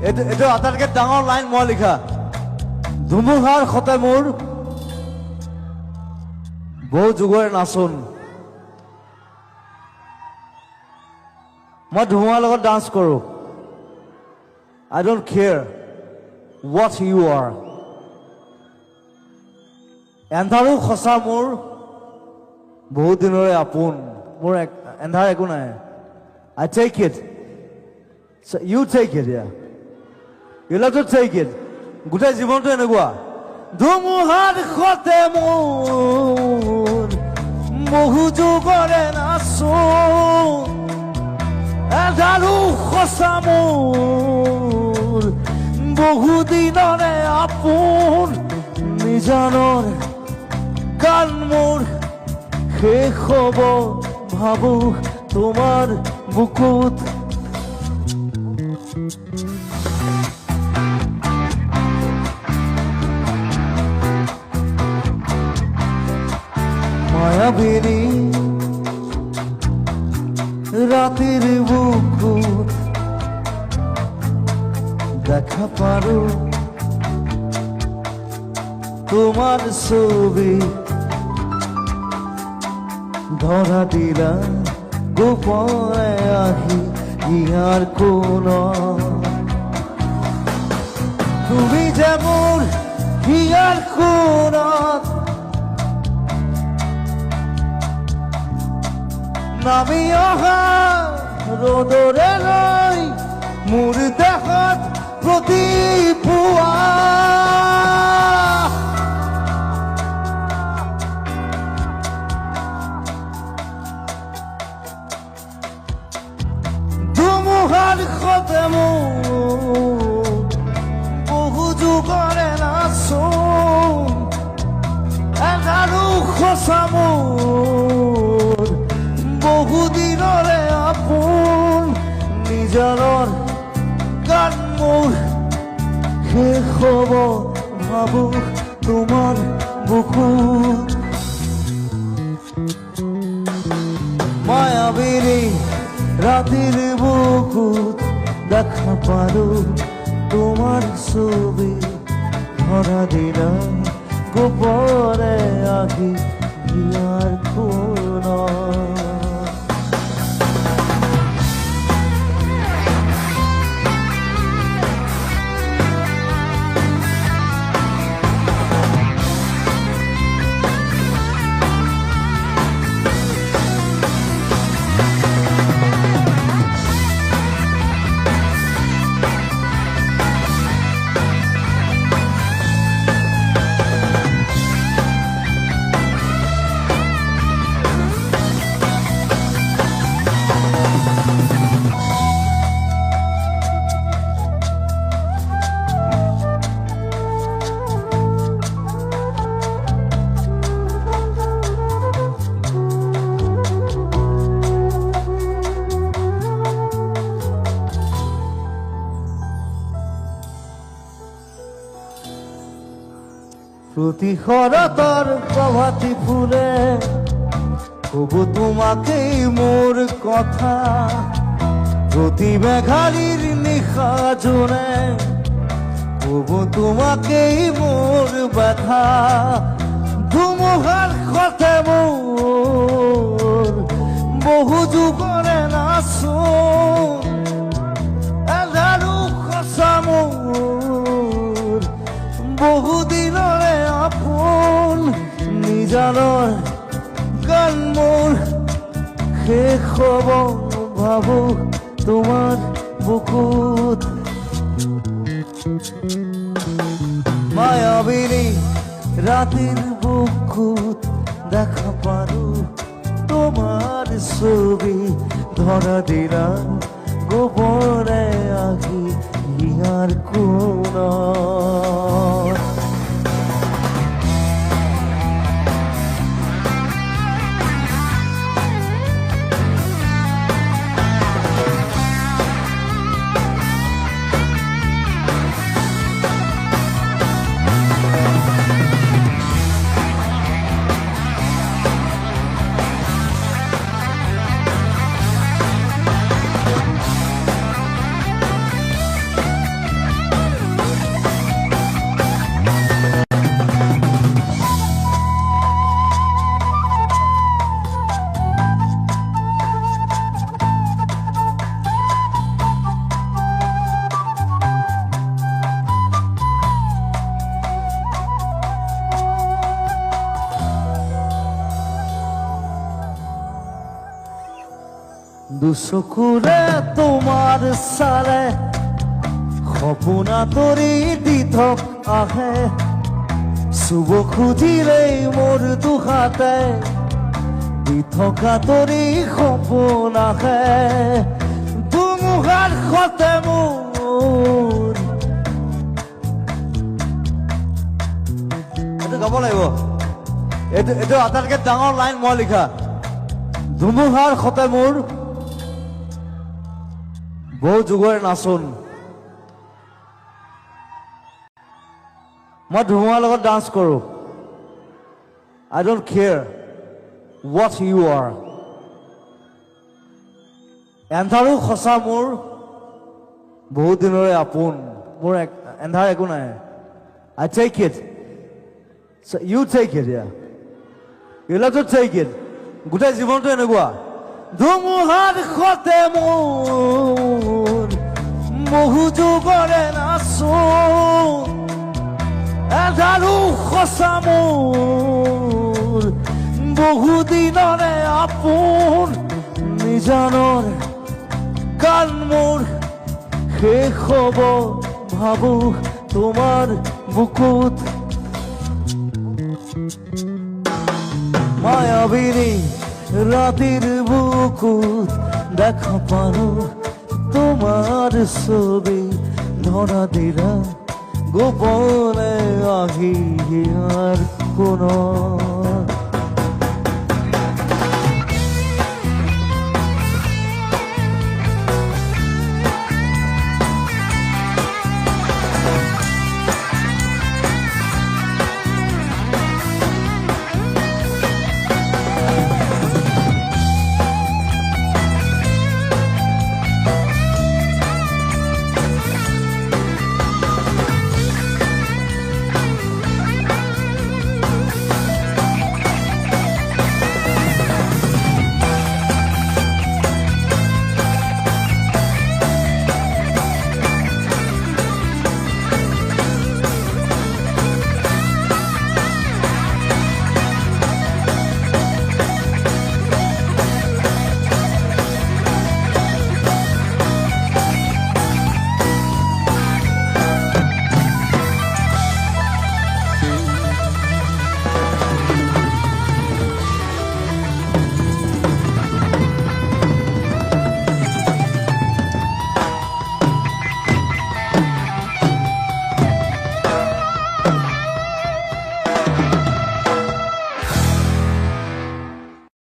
এইটো আটাইতকৈ ডাঙৰ লাইন মই লিখা। ধুমুহাৰ সতে মোৰ বহু যুগৰে নাচোন। মই ধুমুহাৰ লগত ডান্স কৰোঁ। I don't care what you are. এন্ধাৰো সঁচা মোৰ বহুত দিনৰে আপোন। মোৰ এন্ধাৰ একো নাই। I take it. So you take it, yeah. You have to take it. গোটেই জীৱনটো এনেকুৱা। ধুমুহাৰ সতে মোৰ বহু যুগৰে নাচোন। এন্ধাৰো সঁচা মোৰ বহু দিনৰে আপোন। নিজানৰ গান মোৰ শেষ হ'ব ভাবো তোমাৰ বুকুত। মায়াবিনী রাতের বুকুত দেখা পারো তোমার ছবি। ধরা দিলা গোপনে আহি ইয়ার কোন তুমি যে মোর ইয়ার কোনত নামি অহা ৰ'দৰে লৈ মোৰ দেহত প্ৰতিপুৱা। ধুমুহাৰ সতে মোৰ বহু যুগৰে নাচোন। এন্ধাৰো সঁচা মোৰ বহু দিনৰে আপোন। নিজানৰ গান মোৰ শেষ হ'ব ভাবো তোমাৰ বুকুত। মায়াবিনী রাতের বুকুত দেখা পারো তোমার ছবি। ধরা দিলাম গোপনে আহি ইয়ার কোন প্রতি শরতর প্রভাতী ফুলে কব তোমাকেই মোর কথা। প্রতি মেঘালির নিশা জোনে কব তোমাকেই মোর ব্যথা। ধুমুহার সতে মোর বহু যুগরে নাচোন। এন্ধাৰো সঁচা মোৰ বহু দিনৰে আপোন। নিজানৰ গান মোৰ শেষ হ'ব ভাবো তোমাৰ বুকুত। মায়াবিনী ৰাতেৰ বুকুত দেখা পাৰো তোমাৰ ছবি। ধৰা দিলাম গোপনে আহি ইয়াৰ কোন দুচকুৰে তোমাৰ চালে সপোনা তৰি দি আহে চুব খুজিলেই মোৰ দুহাতে দি থকা তৰি সপোন আহে ধুমুহাৰ সতে মোৰ এইটো গাব লাগিব এইটো আটাইতকৈ ডাঙৰ লাইন মই লিখা ধুমুহাৰ সতে মোৰ বহু যুগৰে নাচোন মই ধুমুহাৰ লগত ডান্স কৰোঁ I don't care what you are এন্ধাৰো সঁচা মোৰ বহুত দিনৰে আপোন মোৰ এন্ধাৰ একো নাই I take it so you take it yeah you have to take it গোটেই জীৱনটো এনেকুৱা ধুমুহাৰ সতে মোৰ বহু যুগৰে নাচোন এন্ধাৰো সঁচা মোৰ বহু দিনৰে আপোন নিজানৰ গান মোৰ শেষ হ'ব ভাবো তোমাৰ বুকুত মায়াবিনী ৰাতেৰ বুকুত দেখা পাৰো তোমাৰ ছবি ধৰা দিলা গোপনে আহি আৰ কোনো